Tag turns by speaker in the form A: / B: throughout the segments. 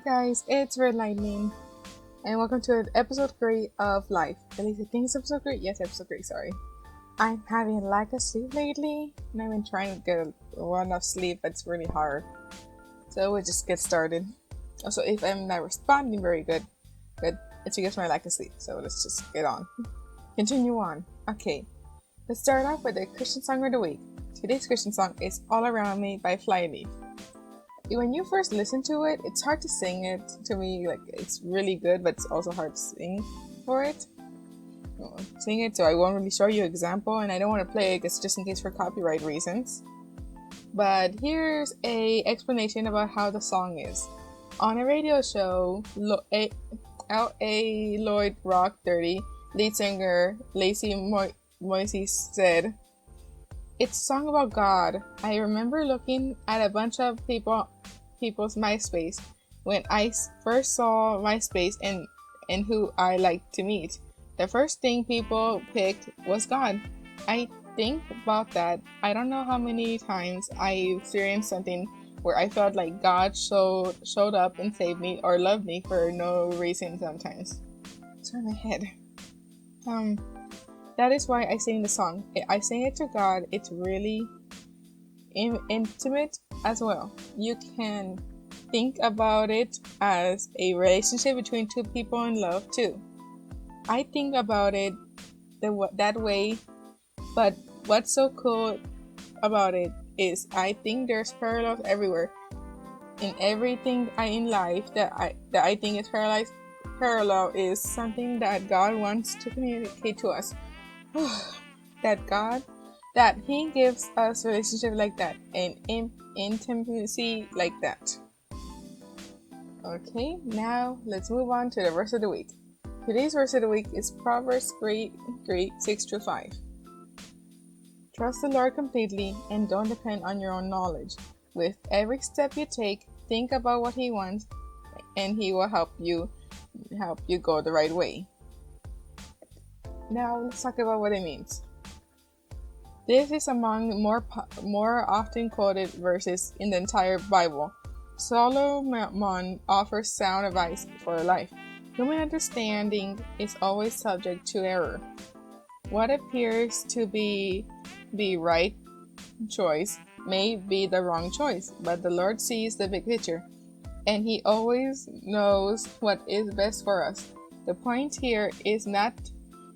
A: Guys, it's Red Lightning, and welcome to episode 3 of Life. At least I think it's episode 3. Yes, episode 3, sorry. I'm having a lack of sleep lately, and I've been trying to get enough sleep, but it's really hard. So we'll just get started. Also, if I'm not responding very good, it's because my lack of sleep. So let's just get on. Continue on. Okay, let's start off with the Christian song of the week. Today's Christian song is All Around Me by Flyleaf. When you first listen to it, it's hard to sing it to me. Like, it's really good, but it's also hard to sing for it. Sing it, so I won't really show you an example, and I don't want to play it just in case for copyright reasons. But here's a explanation about how the song is. On a radio show, L.A. Lloyd Rock 30 lead singer Lacey Moisey said, "It's a song about God. I remember looking at a bunch of people's MySpace when I first saw MySpace and who I liked to meet. The first thing people picked was God. I think about that. I don't know how many times I experienced something where I felt like God showed up and saved me or loved me for no reason sometimes." It's in my head. That is why I sing the song. I sing it to God. It's really intimate as well. You can think about it as a relationship between two people in love too. I think about it that way, but what's so cool about it is I think there's parallels everywhere. In everything in life that I think is parallel is something that God wants to communicate to us. that He gives us a relationship like that and intimacy like that. Okay, now let's move on to the verse of the week. Today's verse of the week is Proverbs 3:6-5. Trust the Lord completely and don't depend on your own knowledge. With every step you take, think about what He wants, and He will help you go the right way. Now let's talk about what it means. This is among more often quoted verses in the entire Bible. Solomon offers sound advice for life. Human understanding is always subject to error. What appears to be the right choice may be the wrong choice, but the Lord sees the big picture, and He always knows what is best for us. The point here is not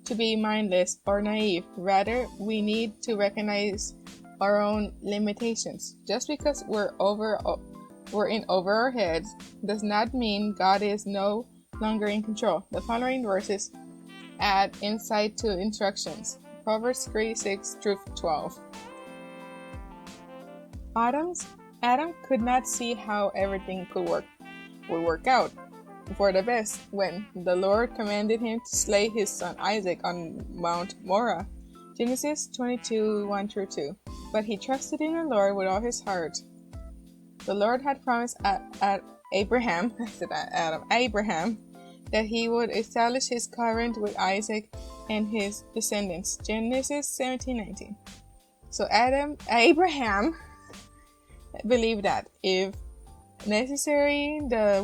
A: to be mindless or naive. Rather, we need to recognize our own limitations. Just because we're in over our heads does not mean God is no longer in control. The following verses add insight to instructions. Proverbs 3:6-12. Adam could not see how everything would work out for the best when the Lord commanded him to slay his son Isaac on Mount Moriah. Genesis 22:1-2. But he trusted in the Lord with all his heart. The Lord had promised Abraham that He would establish His covenant with Isaac and his descendants. Genesis 17:19. So Abraham believed that if necessary, the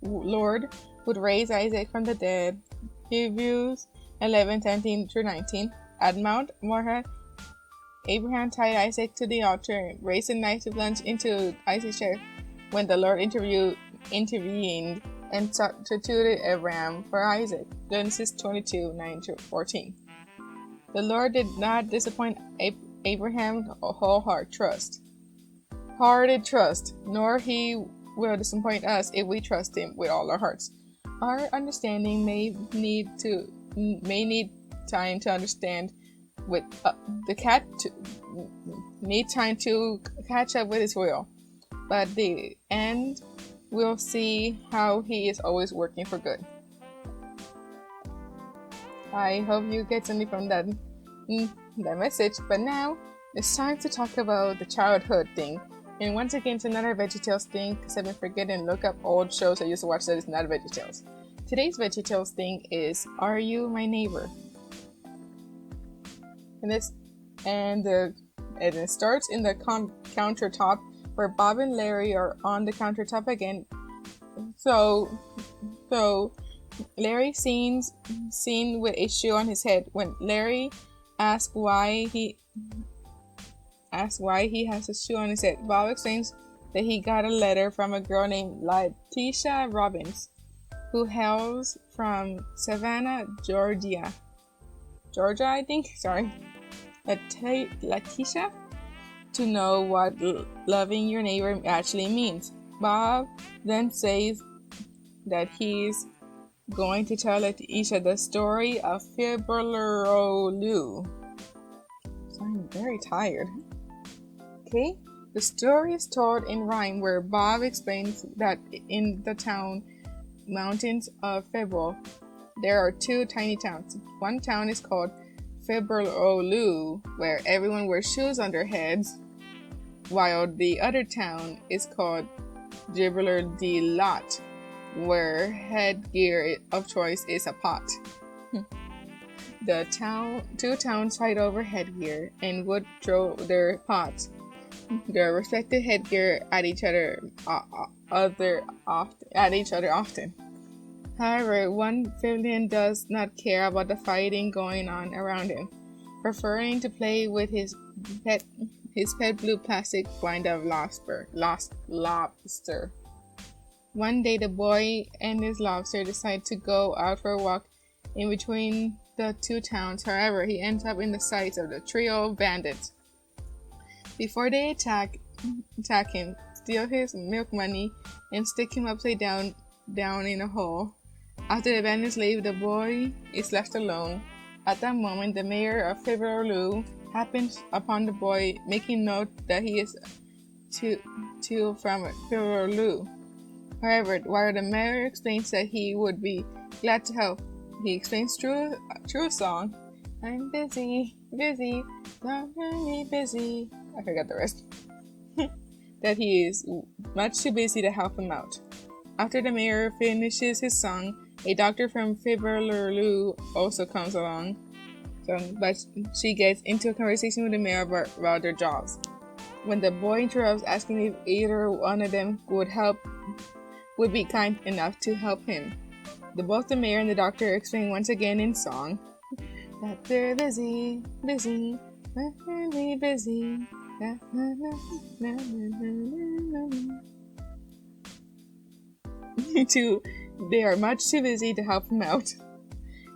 A: Lord would raise Isaac from the dead. Hebrews 11:17-19. At Mount Moriah, Abraham tied Isaac to the altar, raised a knife to plunge into Isaac's chest when the Lord intervened and substituted Abraham for Isaac. Genesis 22:9-14. The Lord did not disappoint Abraham's wholehearted trust, nor He will disappoint us if we trust Him with all our hearts. Our understanding may need time to understand need time to catch up with His will, but the end we'll see how He is always working for good. I hope you get something from that message. But now it's time to talk about the childhood thing. And once again, it's another VeggieTales thing because I've been forgetting to look up old shows I used to watch that is not VeggieTales. Today's VeggieTales thing is Are You My Neighbor? And it starts in the countertop where Bob and Larry are on the countertop again So so Larry seen with a shoe on his head. When Larry asks why he has a shoe on his head, Bob explains that he got a letter from a girl named Letitia Robbins, who hails from Savannah, Georgia. Georgia, I think. Sorry. Letitia, to know what loving your neighbor actually means. Bob then says that he's going to tell Letitia the story of Fibrolou. So I'm very tired. Okay? The story is told in rhyme, where Bob explains that in the mountains of Fibrol, there are two tiny towns. One town is called Fibrolou, where everyone wears shoes on their heads, while the other town is called Gibber de Lot, where headgear of choice is a pot. The two towns fight over headgear and would throw their pots, their respective headgear, at each other often. However, one Fibrian does not care about the fighting going on around him, preferring to play with his pet blue plastic blind of lobster. One day, the boy and his lobster decide to go out for a walk in between the two towns. However, he ends up in the sights of the trio of bandits. Before they attack him, steal his milk money, and stick him upside down in a hole. After the bandits leave, the boy is left alone. At that moment, the mayor of Fibrolou happens upon the boy, making note that he is from Fibrolou. However, while the mayor explains that he would be glad to help, he explains through a song, "I'm busy, don't be busy." I forgot the rest. That he is much too busy to help him out. After the mayor finishes his song, a doctor from Fibrolou also comes along, but she gets into a conversation with the mayor about their jobs. When the boy interrupts, asking if either one of them would be kind enough to help him. Both the mayor and the doctor explain once again in song that they're busy, busy, busy. They are much too busy to help him out.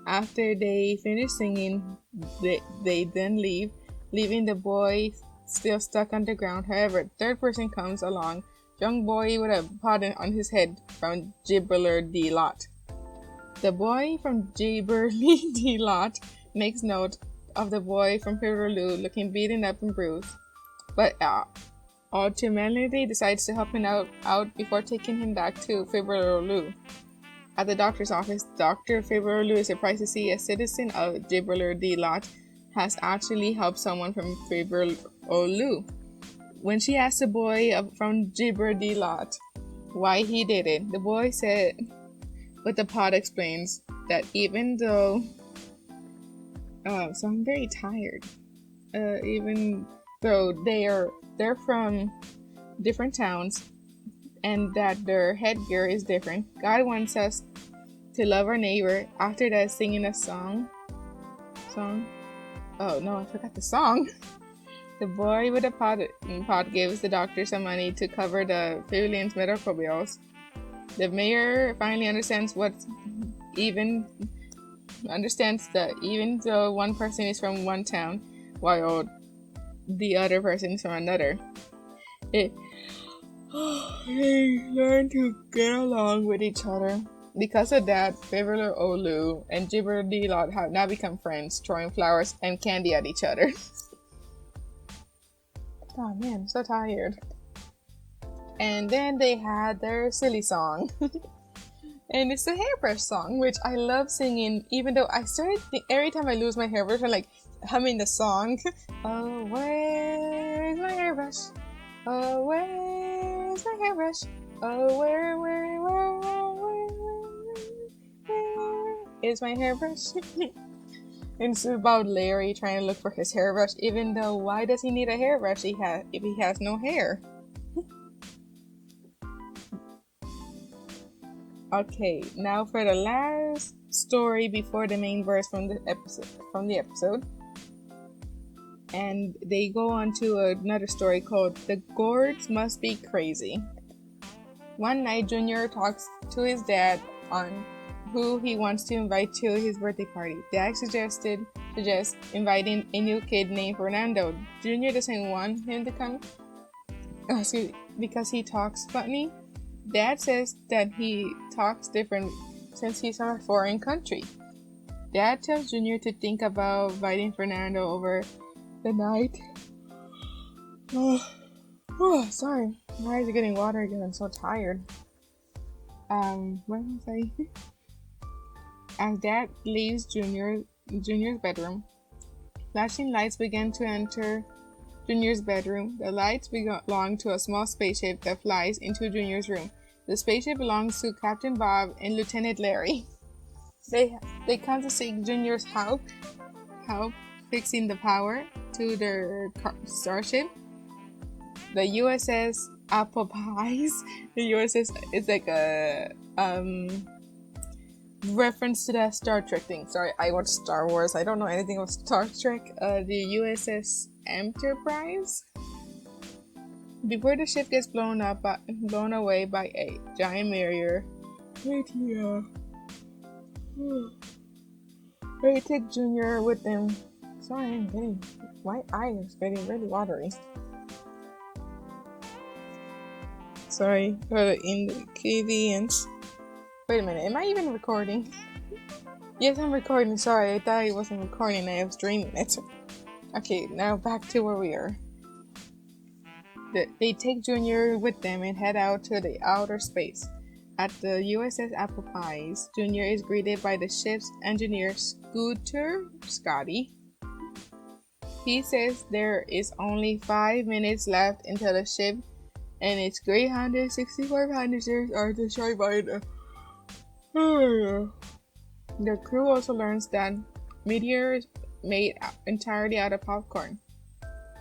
A: After they finish singing, they then leave, leaving the boy still stuck on the ground. However, a third person comes along, young boy with a pot on his head from Gibber de Lot. The boy from Gibber de Lot makes note of the boy from Fibrolou looking beaten up and bruised, but ultimately decides to help him out before taking him back to Fibrolou. At the doctor's office, Dr. Fibrolou is surprised to see a citizen of Gibber de Lot has actually helped someone from Fibrolou. When she asks the boy from Gibber de Lot why he did it, the boy said, but the pot explains that even though so I'm very tired. Even though they're from different towns and that their headgear is different, God wants us to love our neighbor. After that, singing a song. Oh no, I forgot the song. The boy with the pot gives the doctor some money to cover the Fibrian's medical bills. The mayor finally understands that even though one person is from one town while the other person is from another, they learn to get along with each other. Because of that, Fibrolou and Gibber de Lot have now become friends, throwing flowers and candy at each other. Oh man, I'm so tired. And then they had their silly song. And it's a hairbrush song, which I love singing, even though I started every time I lose my hairbrush, I'm like humming the song. Oh, where's my hairbrush? Oh, where's my hairbrush? Oh, where is my hairbrush? It's about Larry trying to look for his hairbrush, even though why does he need a hairbrush if he has no hair? Okay, now for the last story before the main verse from the episode. And they go on to another story called The Gourds Must Be Crazy. One night, Junior talks to his dad on who he wants to invite to his birthday party. Dad suggests inviting a new kid named Fernando. Junior doesn't want him to come because he talks funny. Dad says that he talks different since he's from a foreign country. Dad tells Junior to think about inviting Fernando over the night. Oh, sorry. My eyes are getting water again. I'm so tired. What was I? As Dad leaves Junior's bedroom, flashing lights begin to enter Junior's bedroom. The lights belong to a small spaceship that flies into Junior's room. The spaceship belongs to Captain Bob and Lieutenant Larry. They come to seek Junior's help fixing the power to their starship. The USS Apple Pies. The USS is like a reference to that Star Trek thing. Sorry, I watch Star Wars. I don't know anything about Star Trek. The USS Enterprise. Before the ship gets blown away by a giant meteor, they take Junior with them. Sorry, my eye is getting really watery. Sorry for the inconvenience. Wait a minute, am I even recording? Yes, I'm recording. Sorry, I thought I wasn't recording. I was dreaming it. Okay, now back to where we are. They take Junior with them and head out to the outer space. At the USS Apple Pies, Junior is greeted by the ship's engineer, Scooter Scotty. He says there is only 5 minutes left until the ship and its 364 passengers are destroyed by the crew also learns that meteor is made entirely out of popcorn,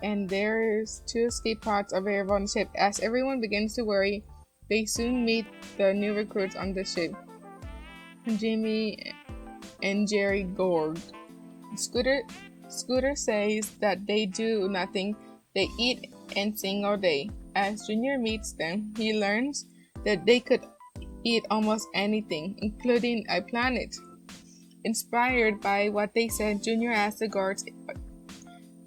A: and there's 2 escape pods available on the ship. As everyone begins to worry, they soon meet the new recruits on the ship, Jimmy and Jerry Gourd. Scooter says that they do nothing, they eat and sing all day. As Junior meets them, he learns that they could eat almost anything, including a planet. Inspired by what they said, Junior asked the guards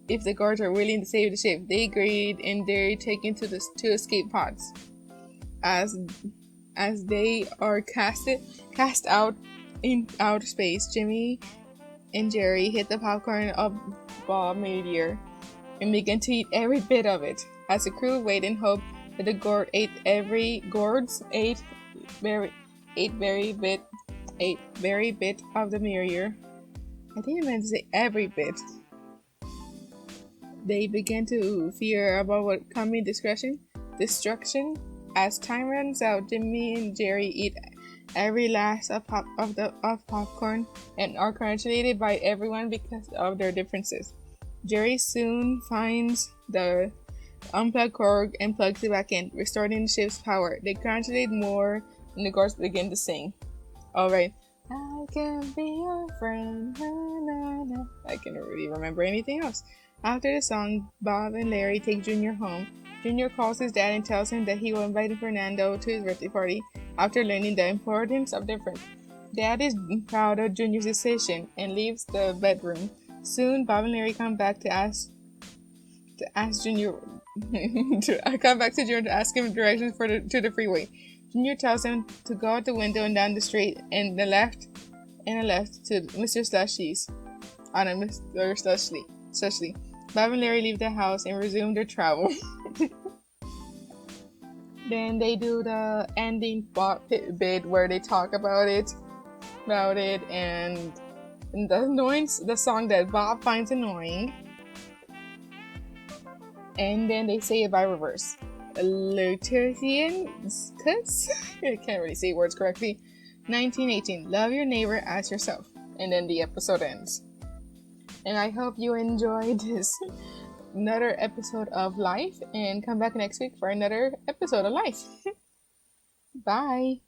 A: if the guards are willing to save the ship. They agreed and they're taken to the 2 escape pods. As they are cast out in outer space, Jimmy and Jerry hit the popcorn of Bob meteor and begin to eat every bit of it. As the crew wait and hope that the gourds ate very bit of the meteor. I think I meant to say every bit. They begin to fear about what coming destruction. As time runs out, Jimmy and Jerry eat every last of popcorn and are congratulated by everyone because of their differences. Jerry soon finds the unplugged cord and plugs it back in, restoring the ship's power. They congratulate more and the guards begin to sing. Alright. I can be your friend. Na, na, na. I can't really remember anything else. After the song, Bob and Larry take Junior home. Junior calls his dad and tells him that he will invite Fernando to his birthday party after learning the importance of their friend. Dad is proud of Junior's decision and leaves the bedroom. Soon, Bob and Larry come back to ask Junior to ask him directions to the freeway. Junior tells him to go out the window and down the street and the left to Mr. Slushy's. Mr. Slushy. Bob and Larry leave the house and resume their travel. Then they do the ending bit where they talk about it and the song that Bob finds annoying. And then they say it by reverse. Luterthian Cuss? I can't really say words correctly. 1918. Love your neighbor as yourself. And then the episode ends. And I hope you enjoyed this another episode of Life and come back next week for another episode of Life. Bye.